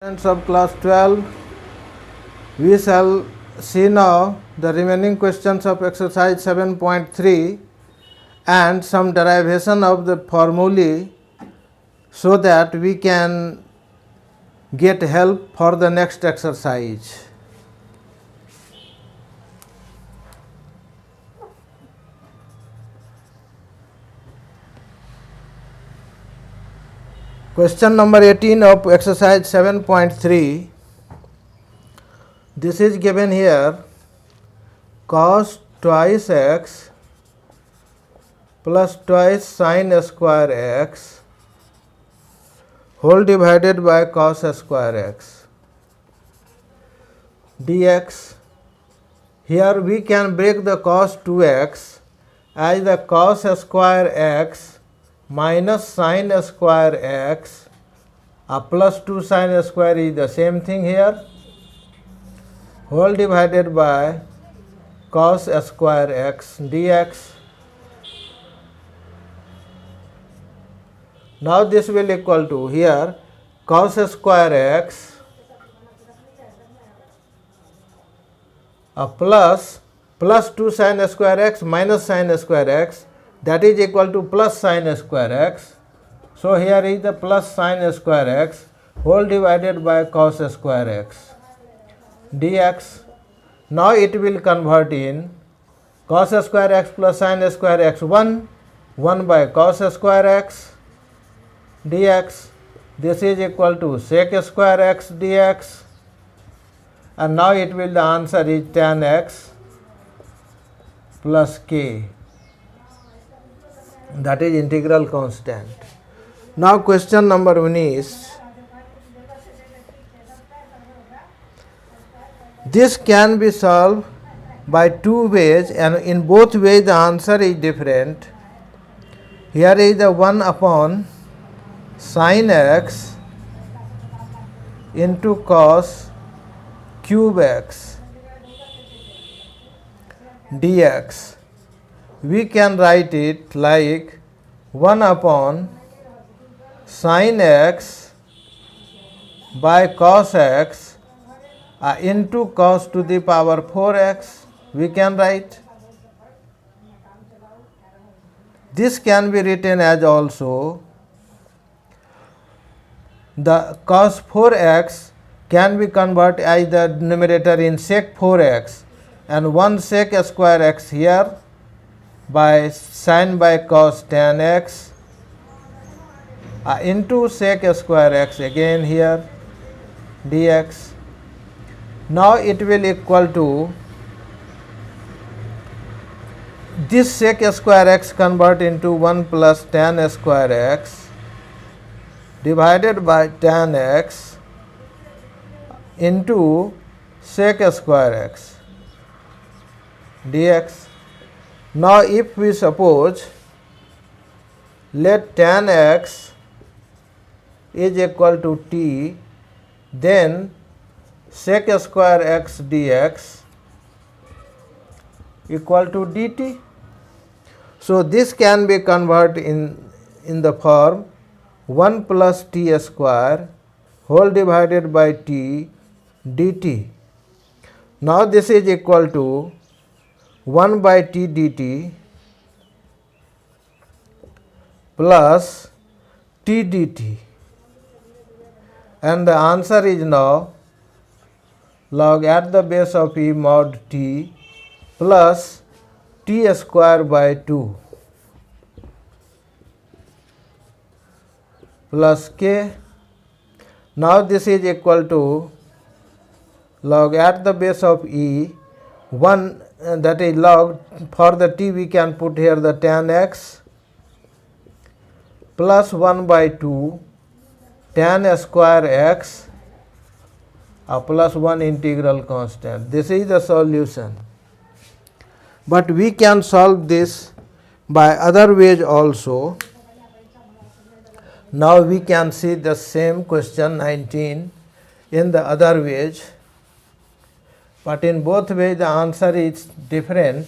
Students of class 12, we shall see now the remaining questions of exercise 7.3 and some derivation of the formulae so that we can get help for the next exercise. Question number 18 of exercise 7.3. This is given here: cos twice x plus twice sin square x whole divided by cos square x dx. Here we can break the cos 2x as the cos square x minus sin square x plus 2 sin square is the same thing here, whole divided by cos square x dx. Now this will equal to here cos square x plus 2 sin square x minus sin square x, that is equal to plus sin square x. So here is the plus sin square x whole divided by cos square x dx. Now it will convert in cos square x plus sin square x 1 by cos square x dx. This is equal to sec square x dx, and now it will, the answer is tan x plus k, that is integral constant. Now question number 1 is, this can be solved by two ways, and in both ways the answer is different. Here is the 1 upon sin x into cos cube x dx. We can write it like 1 upon sin x by cos x into cos to the power 4x, we can write. This can be written as also the cos 4x can be converted as the numerator in sec 4x and 1 sec square x here by sin by cos tan x into sec square x again here dx. Now it will equal to this sec square x convert into 1 plus tan square x divided by tan x into sec square x dx. Now if we suppose let tan x is equal to t, then sec square x dx equal to dt. So this can be converted in the form 1 plus t square whole divided by t dt. Now this is equal to 1 by t dt plus t dt, and the answer is now log at the base of e mod t plus t square by 2 plus k. Now this is equal to log at the base of e 1, that is log, for the t we can put here the tan x plus 1 by 2 tan square x plus 1 integral constant. This is the solution. But we can solve this by other ways also. Now we can see the same question 19 in the other ways, but in both ways the answer is different.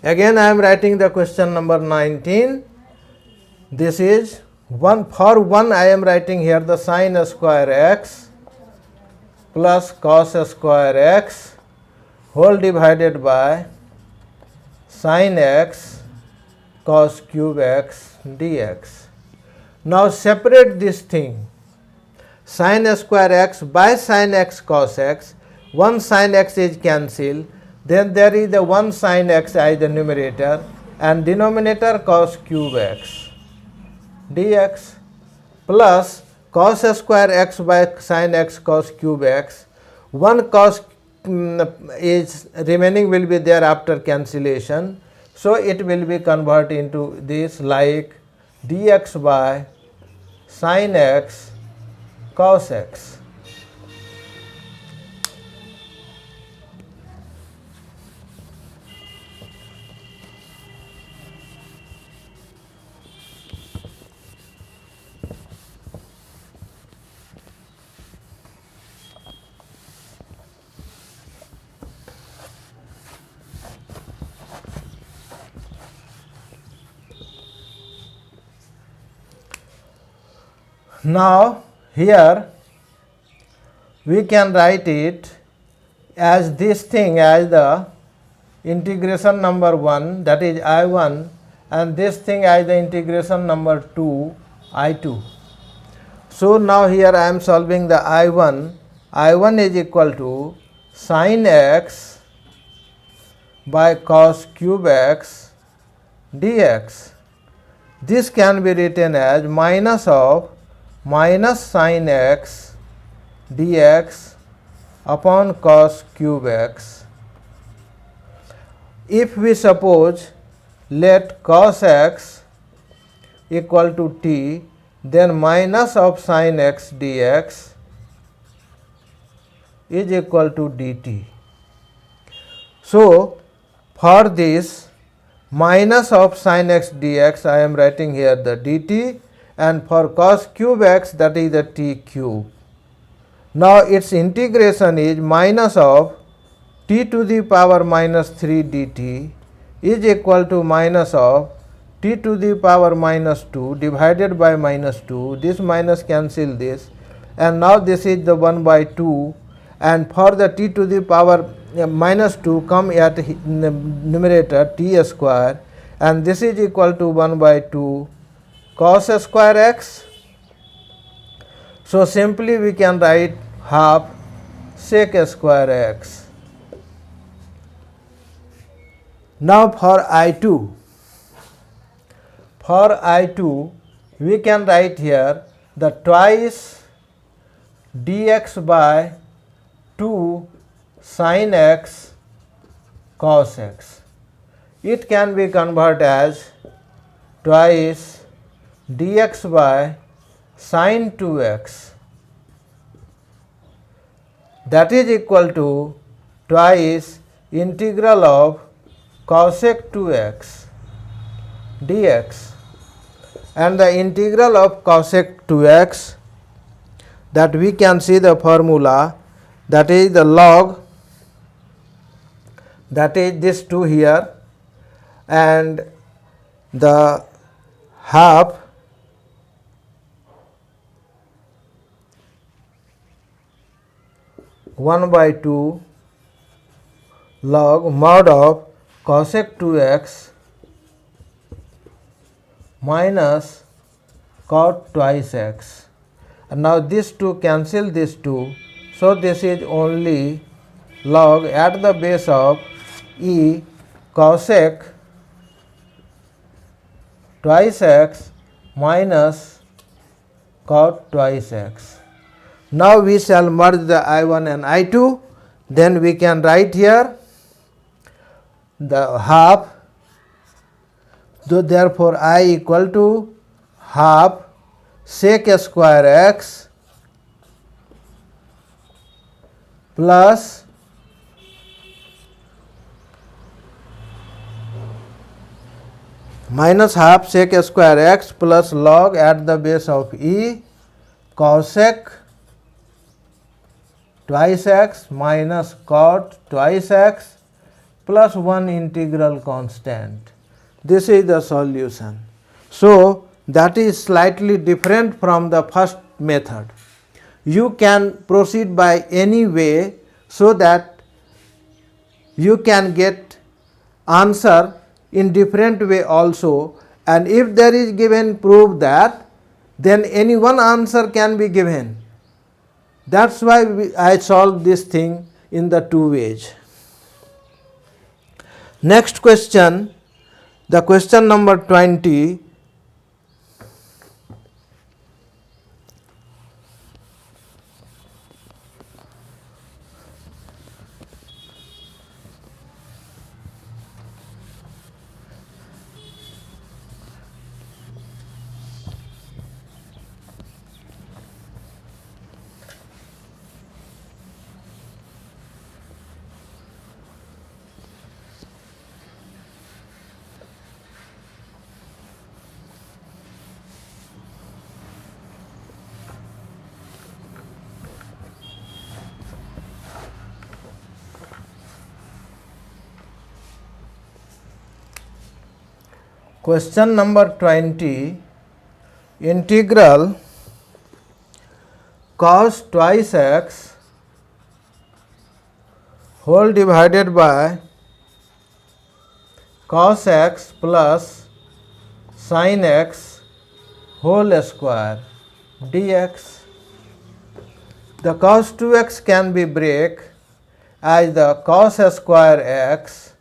Again I am writing the question number 19. This is for 1 I am writing here the sin square x plus cos square x whole divided by sin x cos cube x dx. Now separate this thing, sin square x by sin x cos x, one sin x is cancelled, then there is the 1 sin x as the numerator and denominator cos cube x dx plus cos square x by sin x cos cube x, 1 cos is remaining will be there after cancellation, so it will be converted into this like dx by sin x cos x. Now here we can write it as this thing as the integration number 1, that is I1, and this thing as the integration number 2, I2. So now here I am solving the I1. I1 is equal to sin x by cos cube x dx. This can be written as minus of minus sin x dx upon cos cube x. If we suppose let cos x equal to t, then minus of sin x dx is equal to dt. So for this minus of sin x dx I am writing here the dt, and for cos cube x that is the t cube. Now its integration is minus of t to the power minus 3 dt is equal to minus of t to the power minus 2 divided by minus 2. This minus cancel this, and now this is the 1 by 2, and for the t to the power minus 2 come at numerator t square, and this is equal to 1 by 2 cos square x. So simply we can write half sec square x. Now for I2, we can write here the twice dx by 2 sin x cos x. It can be converted as twice dx by sin 2x, that is equal to twice integral of cosec 2x dx, and the integral of cosec 2x, that we can see the formula, that is the log, that is this 2 here, and the half (1 by 2) log mod of cosec 2x minus cot twice x. And now this 2 cancel this 2, so this is only log at the base of e cosec twice x minus cot twice x. Now we shall merge the I1 and I2, then we can write here the half. So therefore I equal to half sec square x plus minus half sec square x plus log at the base of e cosec twice x minus cot twice x plus 1 integral constant. This is the solution. So, that is slightly different from the first method. You can proceed by any way so that you can get answer in different way also, and if there is given proof that, then any one answer can be given. That is why I solved this thing in the two ways. Next question, the question number 20. Question number 20, integral cos twice x whole divided by cos x plus sin x whole square dx. The cos 2x can be break as the cos square x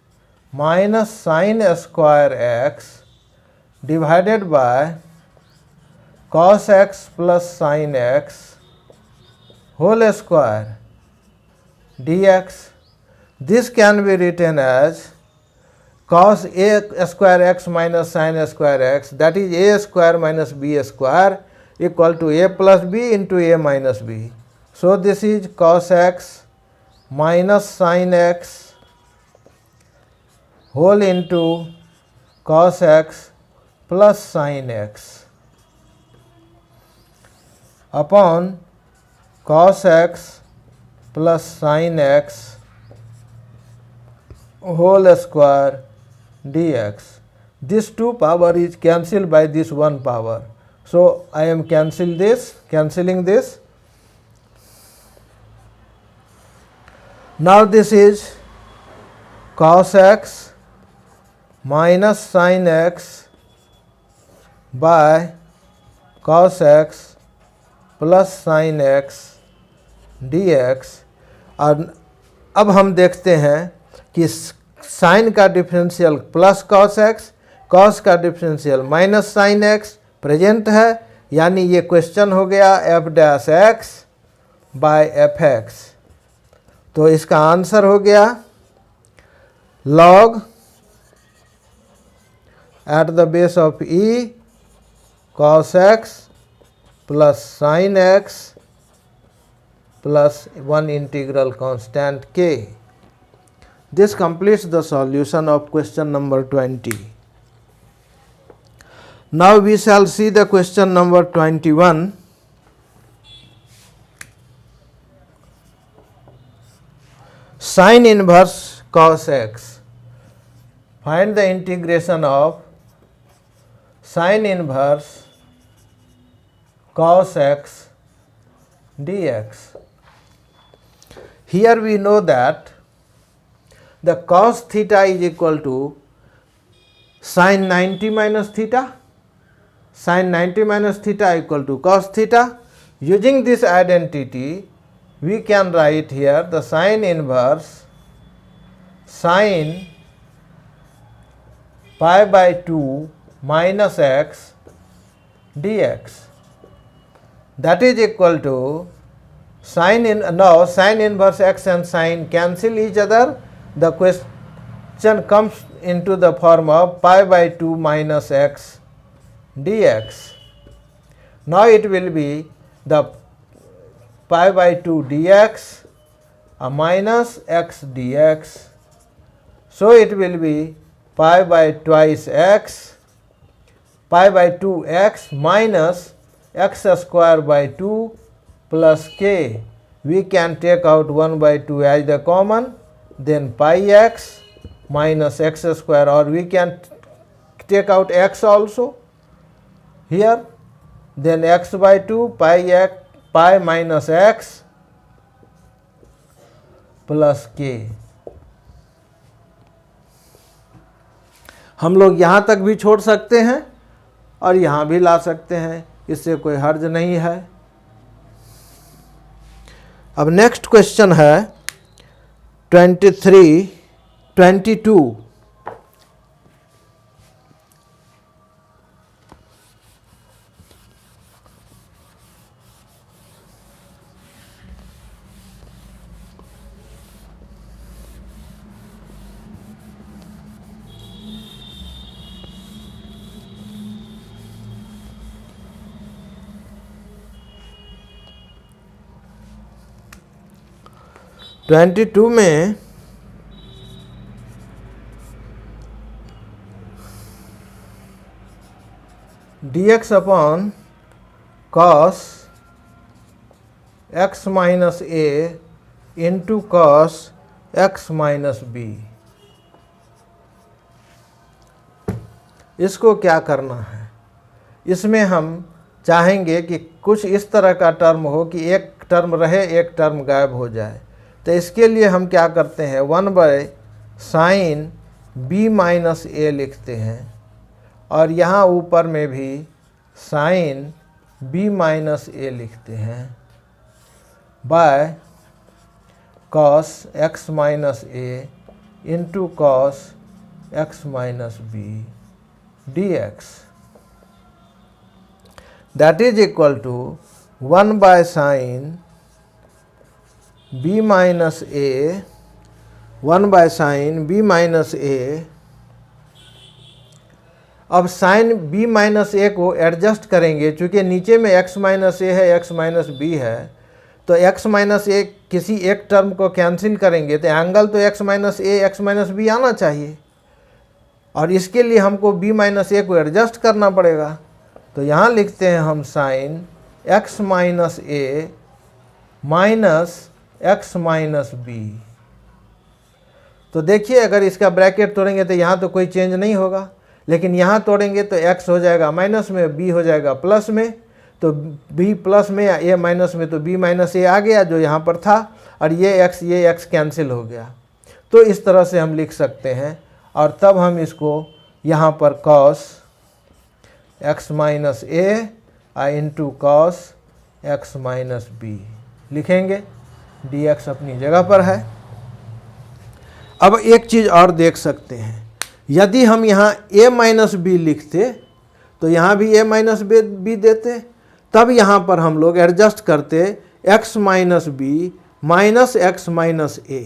minus sin square x divided by cos x plus sin x whole square dx. This can be written as cos a square x minus sin square x, that is a square minus b square, equal to a plus b into a minus b. So, this is cos x minus sin x whole into cos x plus sin x upon cos x plus sin x whole square dx. This 2 power is cancelled by this 1 power. So, I am cancelling this. Now, this is cos x minus sin x by cos x plus sine x dx। और अब हम देखते हैं कि sine का differential plus cos x, cos का differential minus sine x present है, यानी ये क्वेश्चन हो गया f dash x by f x. तो इसका आंसर हो गया log at the base of e cos x plus sine x plus 1 integral constant k. This completes the solution of question number 20. Now we shall see the question number 21. Sin inverse cos x. Find the integration of sin inverse cos x dx. Here we know that the cos theta is equal to sin 90 minus theta. Sin 90 minus theta equal to cos theta. Using this identity, we can write here the sin inverse sin pi by 2 minus x dx. That is equal to sin inverse x and sin cancel each other. The question comes into the form of pi by 2 minus x dx. Now it will be the pi by 2 dx minus x dx. So it will be pi by twice x, pi by 2x minus x square by 2 plus k. We can take out 1 by 2 as the common, then pi x minus x square, or we can take out x also here, then x by 2 pi minus x plus k. हम लोग यहाँ तक भी छोड़ सकते हैं और यहाँ भी ला सकते हैं, इससे कोई हर्ज नहीं है. अब नेक्स्ट क्वेश्चन है 22. में dx upon cos x minus a into cos x minus b. इसको क्या करना है? इसमें हम चाहेंगे कि कुछ इस तरह का टर्म हो कि एक टर्म रहे, एक टर्म गायब हो जाए. तो इसके लिए हम क्या करते हैं, 1/sin b माइनस a लिखते हैं, और यहाँ ऊपर में भी sin b माइनस a लिखते हैं, by cos x minus a into cos x minus b dx. That is equal to 1/sin b minus a, 1/sin b minus a. अब sin b माइनस a को adjust करेंगे, चूँकि नीचे में x minus a है, x minus b है, तो x minus a किसी एक टर्म को कैंसिल करेंगे तो एंगल तो x minus a x minus b आना चाहिए, और इसके लिए हमको b माइनस a को एडजस्ट करना पड़ेगा. तो यहाँ लिखते हैं हम sin x minus a minus x minus b. तो देखिए अगर इसका ब्रैकेट तोड़ेंगे तो यहाँ तो कोई चेंज नहीं होगा, लेकिन यहाँ तोड़ेंगे तो x हो जाएगा माइनस में, b हो जाएगा प्लस में. तो b प्लस में या a माइनस में, तो b माइनस a आ गया जो यहाँ पर था, और ये x कैंसिल हो गया. तो इस तरह से हम लिख सकते हैं, और तब हम इसको यहाँ पर cos x minus a into cos x minus b लिखेंगे. dx अपनी जगह पर है. अब एक चीज़ और देख सकते हैं, यदि हम यहाँ a माइनस बी लिखते तो यहाँ भी a माइनस बी देते, तब यहाँ पर हम लोग एडजस्ट करते x minus b minus x minus a.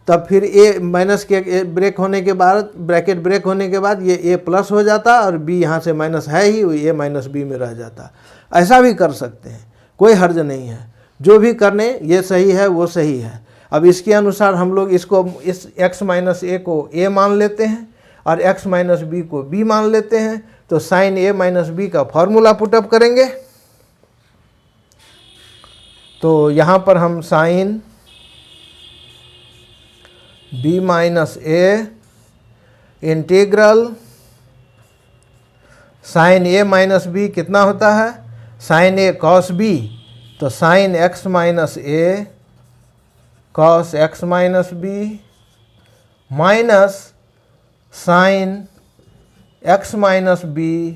तब फिर a माइनस के ब्रेक होने के बाद, ब्रैकेट ब्रेक होने के बाद ये a प्लस हो जाता, और b यहाँ से माइनस है ही, a माइनस बी में रह जाता. ऐसा भी कर सकते हैं, कोई हर्ज नहीं है. जो भी करने ये सही है वो सही है. अब इसके अनुसार हम लोग इसको, इस x माइनस a को a मान लेते हैं और x माइनस b को b मान लेते हैं. तो साइन a माइनस b का फॉर्मूला पुटअप करेंगे. तो यहाँ पर हम sine b minus a integral sine a minus b कितना होता है, साइन a कॉस b, तो sine x minus a cos x minus b minus sine x minus b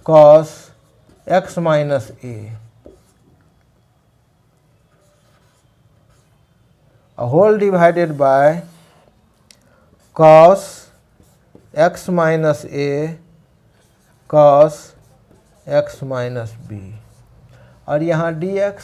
cos x minus a, whole divided by cos x minus a cos x minus b, और यहाँ dx.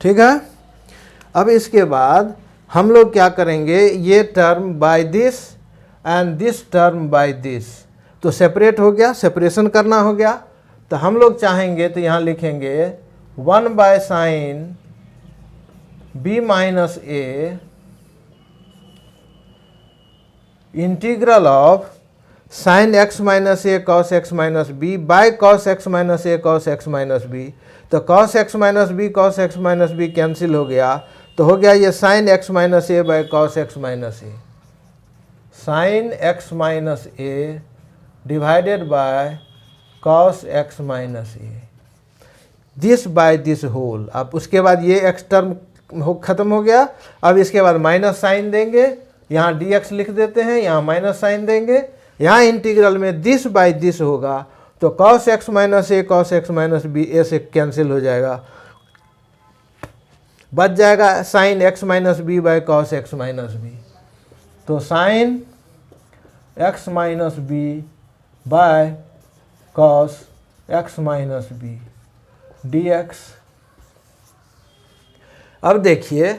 ठीक है. अब इसके बाद हम लोग क्या करेंगे, ये term by this and this term by this, तो सेपरेट हो गया, सेपरेशन करना हो गया. तो हम लोग चाहेंगे तो यहाँ लिखेंगे 1/sin b minus a integral of sine x minus a cos x minus b by cos x minus a cos x minus b. तो cos x minus b cos x minus b cancel हो गया, तो हो गया ये sine x minus a by cos x minus a, sine x minus a divided by cos x minus a, this by this whole. अब उसके बाद ये एक्स टर्म खत्म हो गया। अब इसके बाद माइनस साइन देंगे, यहाँ डी एक्स लिख देते हैं, यहाँ माइनस साइन देंगे, यहाँ इंटीग्रल में दिस बाय दिस होगा, तो cos x minus a cos x minus b a से कैंसिल हो जाएगा, बच जाएगा sine x minus b by cos x minus b. तो sine x minus b by cos x minus b d x. अब देखिए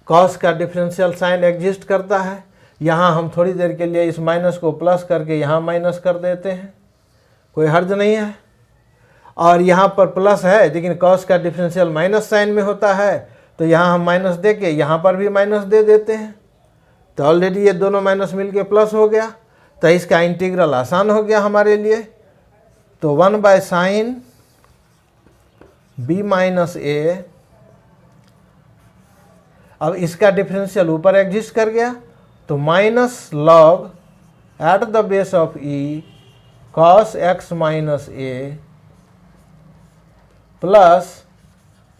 कॉस का differential sign exist करता है, यहाँ हम थोड़ी देर के लिए इस माइनस को प्लस करके यहाँ माइनस कर देते हैं, कोई हर्ज नहीं है। और यहाँ पर प्लस है लेकिन कॉस का डिफरेंशियल माइनस साइन में होता है, तो यहाँ हम माइनस दे के यहाँ पर भी माइनस दे देते हैं, तो ऑलरेडी ये दोनों माइनस मिलके प्लस हो गया, तो इसका इंटीग्रल आसान हो गया हमारे लिए। तो 1 by sine b minus a, अब इसका डिफरेंशियल ऊपर एग्जिस्ट कर गया, तो minus log at the base of e cos x minus a plus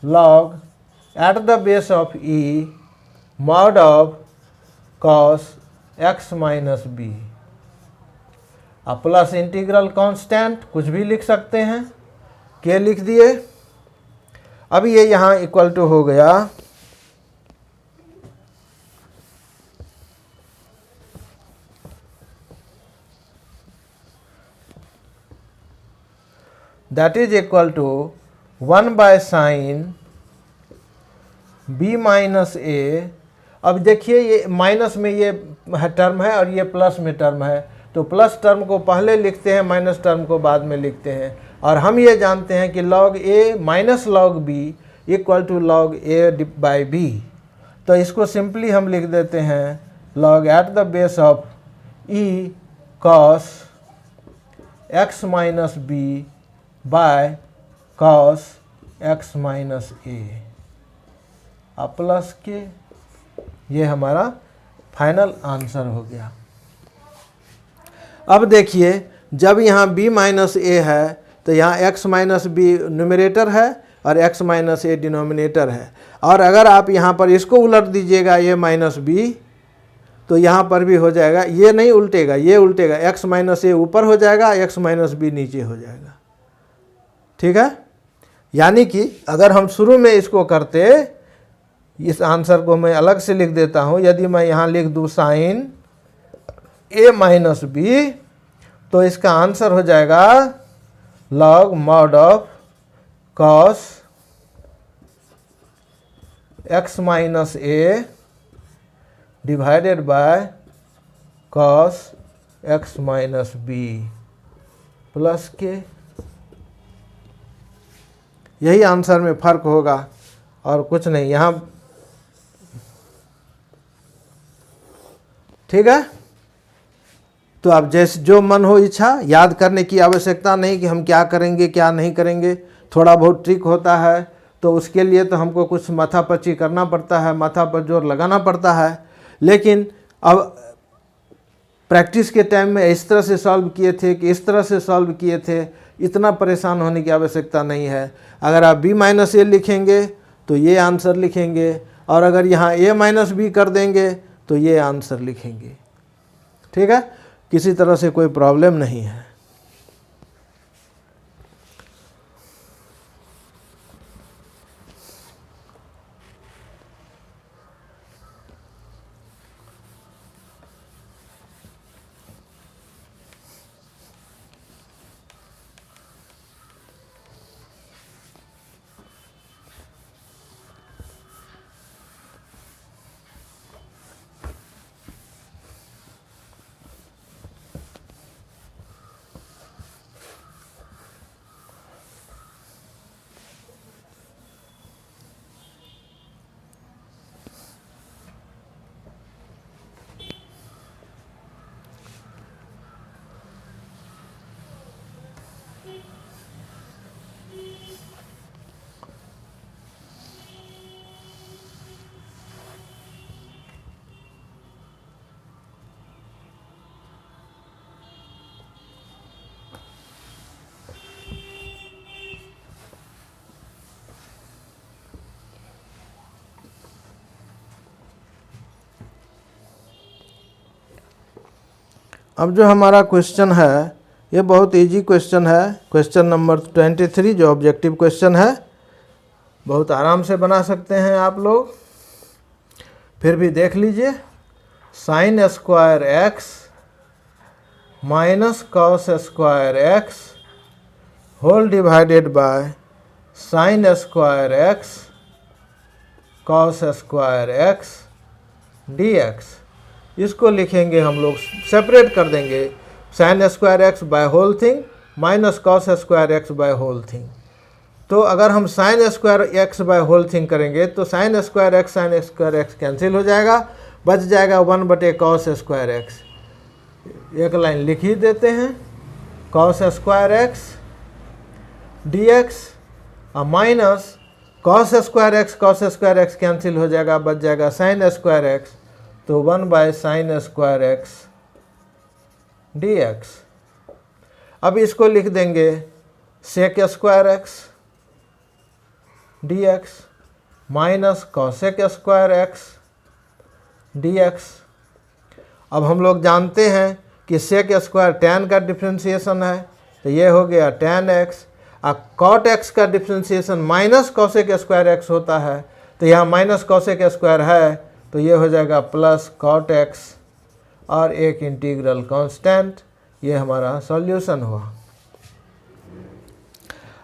log at the base of e mod of cos x minus b. अब plus integral constant कुछ भी लिख सकते हैं, के लिख दिए। अब ये यहाँ इक्वल टू हो गया that is equal to 1 by sin b minus a. अब देखिए ये माइनस में ये टर्म है और ये प्लस में टर्म है, तो प्लस टर्म को पहले लिखते हैं, माइनस टर्म को बाद में लिखते हैं। और हम ये जानते हैं कि log a minus log b equal to log a by b, तो इसको सिंपली हम लिख देते हैं log at the base of e cos x minus b by cos x minus a, अब प्लस के, ये हमारा फाइनल आंसर हो गया। अब देखिए जब यहाँ b माइनस ए है तो यहाँ x माइनस बी न्यूमरेटर है और x माइनस ए डिनोमिनेटर है, और अगर आप यहाँ पर इसको उलट दीजिएगा a माइनस बी, तो यहाँ पर भी हो जाएगा, ये नहीं उल्टेगा, ये उल्टेगा, x माइनस ए ऊपर हो जाएगा, x माइनस बी नीचे हो जाएगा। ठीक है, यानी कि अगर हम शुरू में इसको करते, इस आंसर को मैं अलग से लिख देता हूँ, यदि मैं यहाँ लिख दूँ साइन ए माइनस बी, तो इसका आंसर हो जाएगा log mod of cos x minus a divided by cos x minus b plus k. यही आंसर में फ़र्क होगा और कुछ नहीं यहाँ। ठीक है, तो अब जैसे जो मन हो इच्छा, याद करने की आवश्यकता नहीं कि हम क्या करेंगे क्या नहीं करेंगे। थोड़ा बहुत ट्रिक होता है तो उसके लिए तो हमको कुछ माथापच्ची करना पड़ता है, माथा पर जोर लगाना पड़ता है, लेकिन अब प्रैक्टिस के टाइम में इस तरह से सॉल्व किए थे कि इस तरह से सॉल्व किए थे, इतना परेशान होने की आवश्यकता नहीं है। अगर आप b माइनस ए लिखेंगे तो ये आंसर लिखेंगे, और अगर यहाँ a माइनस बी कर देंगे तो ये आंसर लिखेंगे। ठीक है, किसी तरह से कोई प्रॉब्लम नहीं है। अब जो हमारा क्वेश्चन है ये बहुत इजी क्वेश्चन है, क्वेश्चन नंबर 23 जो ऑब्जेक्टिव क्वेश्चन है, बहुत आराम से बना सकते हैं आप लोग। फिर भी देख लीजिए, sine square x minus cos square x whole divided by sine square x cos square x dx। इसको लिखेंगे हम लोग, सेपरेट कर देंगे, sine square x by whole thing minus cos square x by whole thing. तो अगर हम sine square x by whole thing करेंगे तो साइन स्क्वायर एक्स कैंसिल हो जाएगा, बच जाएगा 1/कॉस स्क्वायर एक्स। एक लाइन लिख ही देते हैं, कॉस स्क्वायर एक्स dx और minus cos square x cancel हो जाएगा, बच जाएगा साइन स्क्वायर एक्स, तो 1/साइन स्क्वायर एक्स dx। अब इसको लिख देंगे sec square x dx minus cosec square x dx। अब हम लोग जानते हैं कि सेक स्क्वायर टैन का डिफ्रेंशिएशन है, तो ये हो गया टैन एक्स, और कॉट एक्स का differentiation minus cosec square x होता है, तो यहाँ माइनस कॉसेक स्क्वायर है, तो ये हो जाएगा प्लस कॉट एक्स और एक इंटीग्रल कांस्टेंट। ये हमारा सॉल्यूशन हुआ।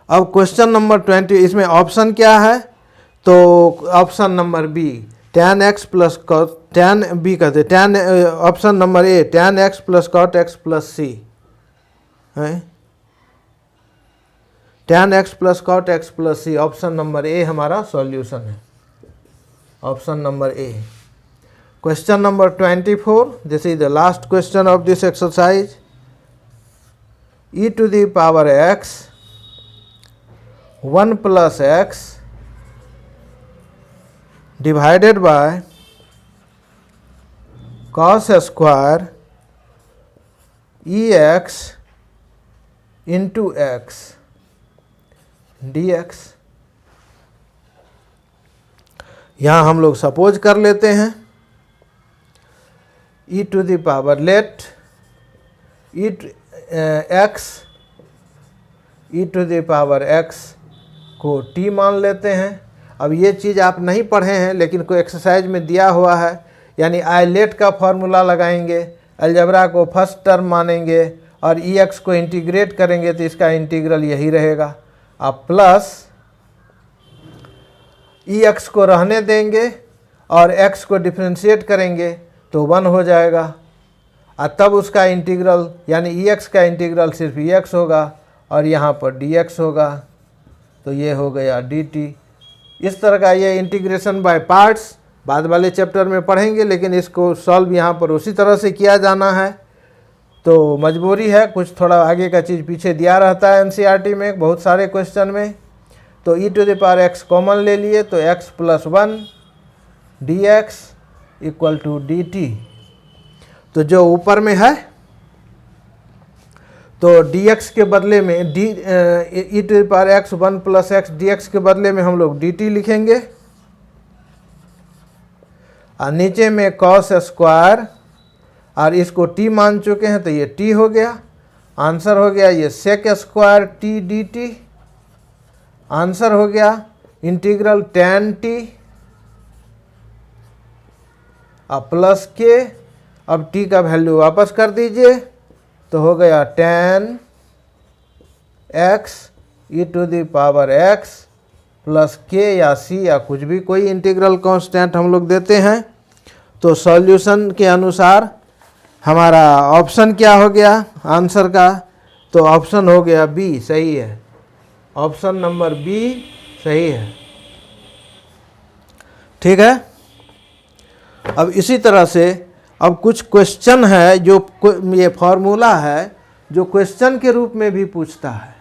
अब क्वेश्चन नंबर 20, इसमें ऑप्शन क्या है, तो option number b tan x plus tan b कहते tan, option number a tan x plus cot x plus c है, tan x plus cot x plus c, option number a हमारा solution है, option number a. Question number 24, this is the last question of this exercise. e to the power x 1 plus x divided by cos square ex into x dx। यहाँ हम लोग suppose कर लेते हैं e to the power, let x e to the power x को t मान लेते हैं। अब ये चीज़ आप नहीं पढ़े हैं लेकिन कोई एक्सरसाइज में दिया हुआ है, यानी आइलेट का फॉर्मूला लगाएंगे, अलजेब्रा को फर्स्ट टर्म मानेंगे और ex को इंटीग्रेट करेंगे तो इसका इंटीग्रल यही रहेगा। अब प्लस ex को रहने देंगे और x को डिफ्रेंशिएट करेंगे तो 1 हो जाएगा, और तब उसका इंटीग्रल यानी ex का इंटीग्रल सिर्फ ex होगा और यहाँ पर dx होगा, तो ये हो गया dt। इस तरह का ये इंटीग्रेशन बाय पार्ट्स बाद वाले चैप्टर में पढ़ेंगे, लेकिन इसको सॉल्व यहाँ पर उसी तरह से किया जाना है, तो मजबूरी है, कुछ थोड़ा आगे का चीज़ पीछे दिया रहता है एनसीईआरटी में बहुत सारे क्वेश्चन में। तो e to the power x common ले लिए तो x plus 1 dx equal to dt। तो जो ऊपर में है तो dx के बदले में e to the power x 1 plus x dx के बदले में हम लोग dt लिखेंगे, और नीचे में cos स्क्वायर, और इसको t मान चुके हैं तो ये t हो गया, आंसर हो गया ये sec square t dt, answer हो गया इंटीग्रल tan t और प्लस के। अब t का वैल्यू वापस कर दीजिए तो हो गया tan x e to the power x plus k या c या कुछ भी कोई इंटीग्रल कांस्टेंट हम लोग देते हैं। तो सॉल्यूशन के अनुसार हमारा ऑप्शन क्या हो गया आंसर का, तो ऑप्शन हो गया बी सही है, ऑप्शन नंबर बी सही है। ठीक है। अब इसी तरह से अब कुछ क्वेश्चन है जो ये फॉर्मूला है जो क्वेश्चन के रूप में भी पूछता है,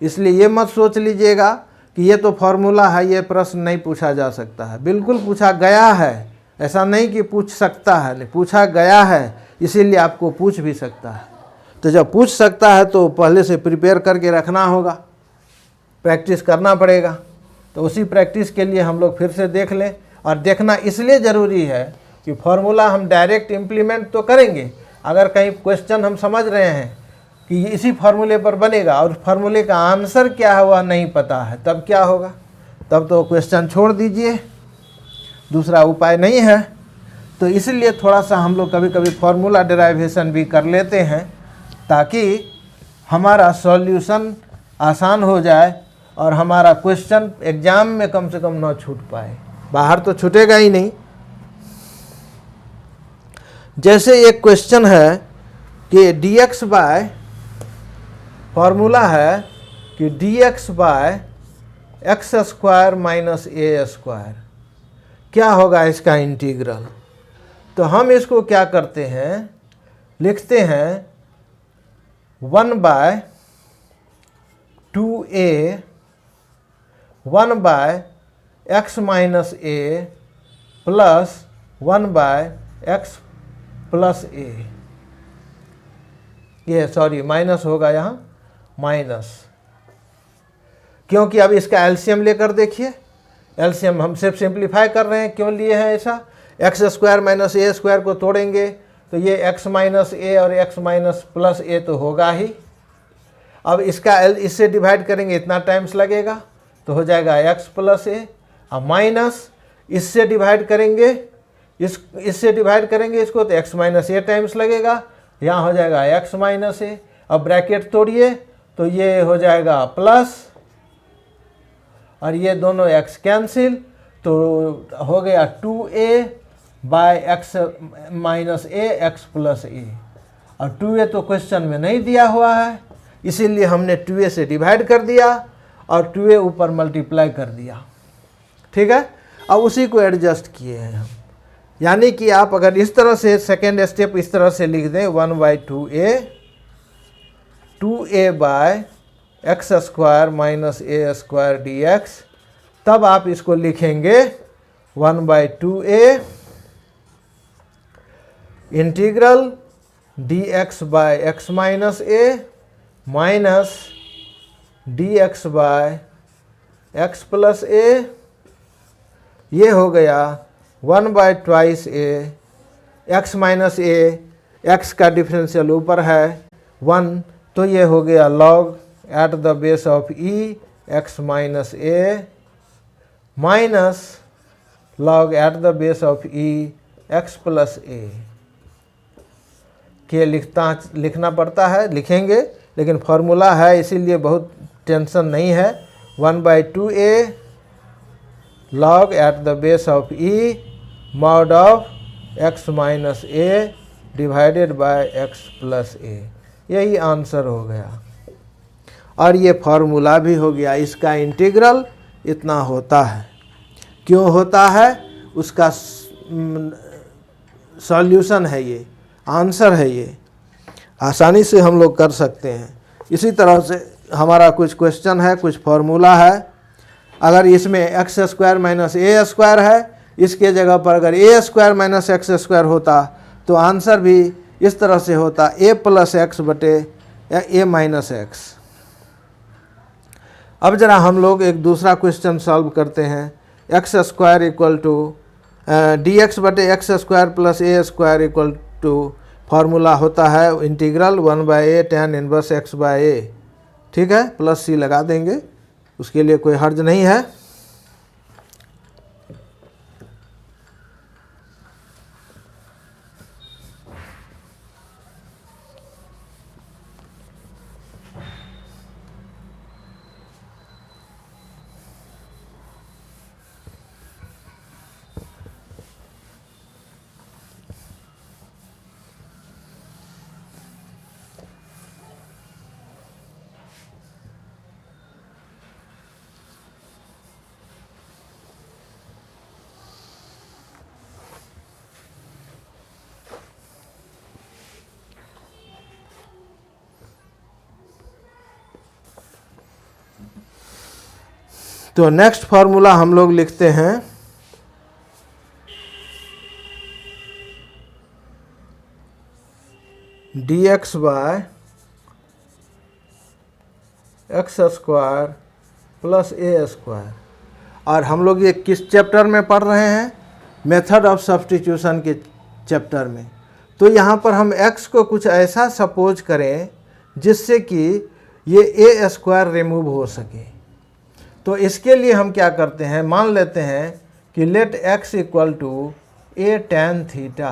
इसलिए ये मत सोच लीजिएगा कि ये तो फॉर्मूला है ये प्रश्न नहीं पूछा जा सकता है, बिल्कुल पूछा गया है, ऐसा नहीं कि पूछ सकता है, नहीं पूछा गया है, इसीलिए आपको पूछ भी सकता है। तो जब पूछ सकता है तो पहले से प्रिपेयर करके रखना होगा, प्रैक्टिस करना पड़ेगा। तो उसी प्रैक्टिस के लिए हम लोग फिर से देख लें, और देखना इसलिए ज़रूरी है कि फॉर्मूला हम डायरेक्ट इम्प्लीमेंट तो करेंगे अगर कहीं क्वेश्चन हम समझ रहे हैं कि इसी फार्मूले पर बनेगा और फार्मूले का आंसर क्या है वह नहीं पता है, तब क्या होगा? तब तो क्वेश्चन छोड़ दीजिए, दूसरा उपाय नहीं है। तो इसलिए थोड़ा सा हम लोग कभी कभी फार्मूला डेराइवेशन भी कर लेते हैं ताकि हमारा सॉल्यूशन आसान हो जाए और हमारा क्वेश्चन एग्जाम में कम से कम ना छूट पाए। बाहर तो छूटेगा ही नहीं। जैसे एक क्वेश्चन है कि dx बाय, फॉर्मूला है कि dx by x square minus a square, क्या होगा इसका इंटीग्रल? तो हम इसको क्या करते हैं, लिखते हैं 1 by 2a 1 by x minus a plus 1 by x plus a, ये सॉरी माइनस होगा यहाँ, माइनस, क्योंकि अब इसका एलसीएम लेकर देखिए। एलसीएम हम सिर्फ सिंप्लीफाई कर रहे हैं, क्यों लिए हैं ऐसा? X square minus a square को तोड़ेंगे तो ये एक्स माइनस ए और एक्स माइनस प्लस ए तो होगा ही। अब इसका इससे डिवाइड करेंगे, इतना टाइम्स लगेगा तो हो जाएगा एक्स प्लस ए। अब माइनस इससे डिवाइड करेंगे, इससे डिवाइड करेंगे इसको तो एक्स माइनस ए टाइम्स लगेगा, यहाँ हो जाएगा एक्स माइनस ए। अब ब्रैकेट तोड़िए तो ये हो जाएगा प्लस और ये दोनों एक्स कैंसिल, तो हो गया 2a by x minus a x plus ए। और 2a तो क्वेश्चन में नहीं दिया हुआ है, इसीलिए हमने 2a से डिवाइड कर दिया और 2a ऊपर मल्टीप्लाई कर दिया। ठीक है, अब उसी को एडजस्ट किए हैं हम। यानी कि आप अगर इस तरह से सेकेंड स्टेप इस तरह से लिख दें 1 by 2a by x square minus a square d x, तब आप इसको लिखेंगे 1 by 2a integral d x by x minus a minus d x by x plus a, ये हो गया 1 by twice a x minus a, x का differential ऊपर है 1, तो ये हो गया log at the base of e x minus a minus log at the base of e x plus ए के लिखना पड़ता है, लिखेंगे, लेकिन फार्मूला है इसीलिए बहुत टेंशन नहीं है। 1 by 2a log at the base of e mod of x minus a divided by x plus a, यही आंसर हो गया। और ये फार्मूला भी हो गया, इसका इंटीग्रल इतना होता है। क्यों होता है? उसका सॉल्यूशन है, ये आंसर है, ये आसानी से हम लोग कर सकते हैं। इसी तरह से हमारा कुछ क्वेश्चन है, कुछ फार्मूला है, अगर इसमें x square minus a square है, इसके जगह पर अगर ए स्क्वायर माइनस एक्स स्क्वायर होता तो आंसर भी इस तरह से होता, ए प्लस एक्स बटे ए माइनस एक्स। अब जरा हम लोग एक दूसरा क्वेश्चन सॉल्व करते हैं। X square equal to d x बटे x square plus a square equal to, formula होता है integral 1 by a tan inverse x by a. ठीक है, प्लस सी लगा देंगे, उसके लिए कोई हर्ज नहीं है। तो नेक्स्ट फार्मूला हम लोग लिखते हैं d x by x square plus a square. और हम लोग ये किस चैप्टर में पढ़ रहे हैं? मेथड ऑफ सब्स्टिट्यूशन के चैप्टर में। तो यहाँ पर हम x को कुछ ऐसा सपोज करें जिससे कि ये ए स्क्वायर रिमूव हो सके। तो इसके लिए हम क्या करते हैं, मान लेते हैं कि let x equal to a tan theta.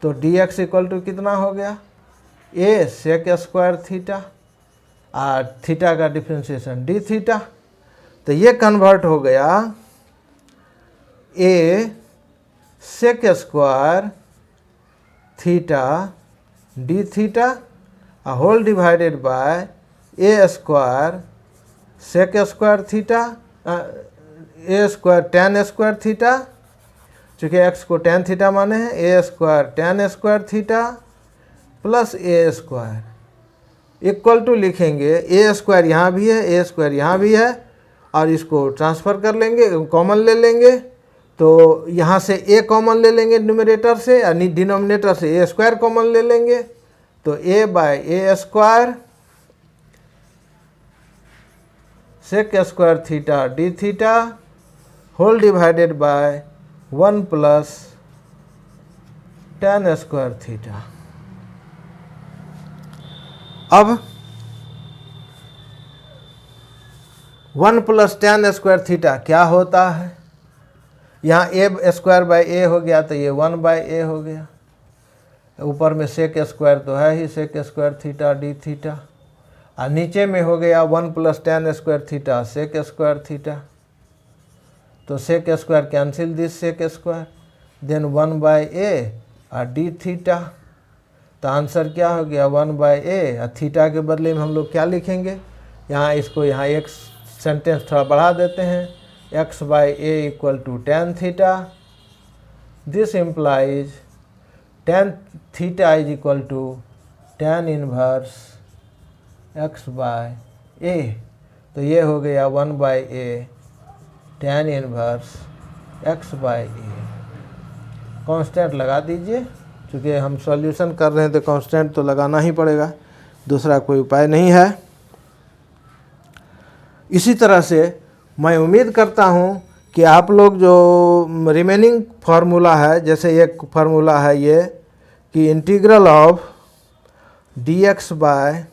तो dx इक्वल टू कितना हो गया, a सेक स्क्वायर थीटा और थीटा का डिफ्रेंशिएशन d थीटा। तो ये कन्वर्ट हो गया a sec square theta d theta whole divided by a square sec square theta a square tan square theta, चूँकि x को tan थीटा माने हैं, a square tan square theta plus a square equal to लिखेंगे a square यहाँ भी है, a square यहाँ भी है, और इसको ट्रांसफ़र कर लेंगे, कॉमन ले लेंगे। तो यहाँ से a कॉमन ले लेंगे न्यूमरेटर से, यानी डिनोमिनेटर से a स्क्वायर कॉमन ले लेंगे। तो a by a square sec square theta d theta whole divided by 1 plus tan square theta. अब 1 प्लस tan स्क्वायर थीटा क्या होता है, यहाँ a स्क्वायर बाय a हो गया तो ये 1 बाय a हो गया, ऊपर में सेक स्क्वायर तो है ही sec square theta d theta, और नीचे में हो गया 1 plus tan square theta sec square theta. तो sec square cancel this sec square, then 1 by a और d थीटा। तो आंसर क्या हो गया 1 बाय a, और थीटा के बदले में हम लोग क्या लिखेंगे, यहाँ इसको यहाँ एक सेंटेंस थोड़ा बढ़ा देते हैं, x by a equal to tan theta. This implies tan theta is equal to tan inverse x by a। तो ये हो गया 1 by a tan inverse x by a। Constant लगा दीजिए, चूँकि हम सॉल्यूशन कर रहे हैं तो कांस्टेंट तो लगाना ही पड़ेगा, दूसरा कोई उपाय नहीं है। इसी तरह से मैं उम्मीद करता हूँ कि आप लोग जो रिमेनिंग फार्मूला है, जैसे एक फार्मूला है ये कि integral of dx by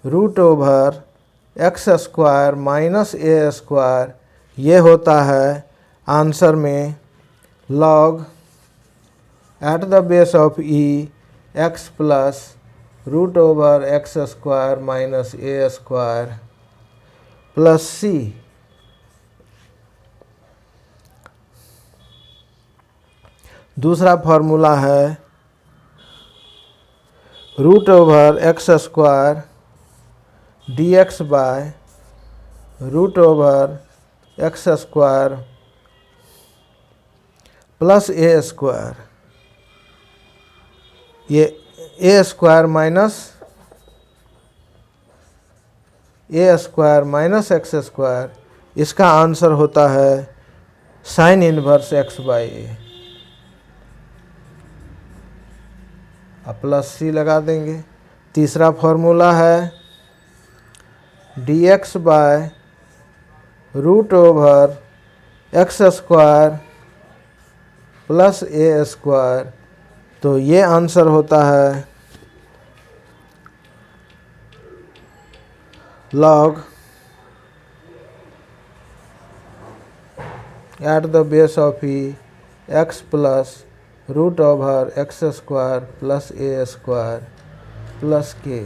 root over x square minus a square, ये होता है आंसर में log at the base of e x plus root over x square minus a square plus c। दूसरा फार्मूला है root over x square dx by root over x square plus a square, ये a square minus x square, इसका answer होता है sine inverse x by a. अब plus सी लगा देंगे। तीसरा फॉर्मूला है dx by root over x square plus a square, तो ये आंसर होता है log at the base of e x plus root over x square plus a square plus k.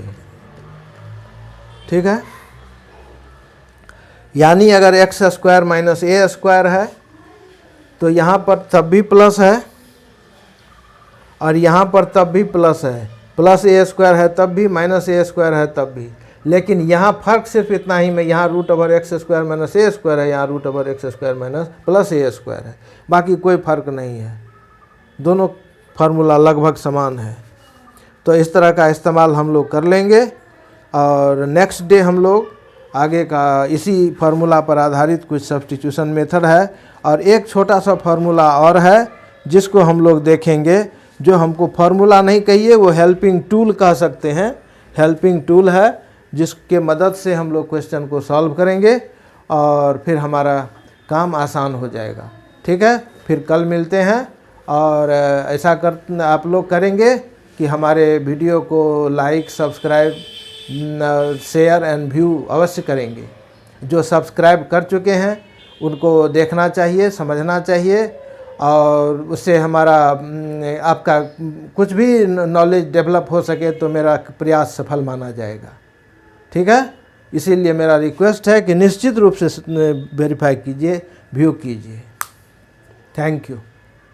ठीक है, यानी अगर x square minus a square है तो यहाँ पर तब भी प्लस है और यहाँ पर तब भी प्लस है, प्लस ए स्क्वायर है तब भी, माइनस ए स्क्वायर है तब भी। लेकिन यहाँ फर्क सिर्फ इतना ही में, यहाँ root over x square minus a square है, यहाँ root over x square minus plus a square है, बाकी कोई फर्क नहीं है, दोनों फार्मूला लगभग समान है। तो इस तरह का इस्तेमाल हम लोग कर लेंगे और नेक्स्ट डे हम लोग आगे का इसी फार्मूला पर आधारित कुछ सब्स्टिट्यूशन मेथड है और एक छोटा सा फार्मूला और है जिसको हम लोग देखेंगे, जो हमको फार्मूला नहीं कहिए, वो हेल्पिंग टूल कह सकते हैं। हेल्पिंग टूल है जिसके मदद से हम लोग क्वेश्चन को सॉल्व करेंगे और फिर हमारा काम आसान हो जाएगा। ठीक है, फिर कल मिलते हैं और ऐसा कर आप लोग करेंगे कि हमारे वीडियो को like, subscribe, share and view अवश्य करेंगे। जो सब्सक्राइब कर चुके हैं उनको देखना चाहिए, समझना चाहिए, और उससे हमारा आपका कुछ भी नॉलेज डेवलप हो सके तो मेरा प्रयास सफल माना जाएगा। ठीक है, इसीलिए मेरा रिक्वेस्ट है कि निश्चित रूप से वेरीफाई कीजिए, व्यू कीजिए। Thank you.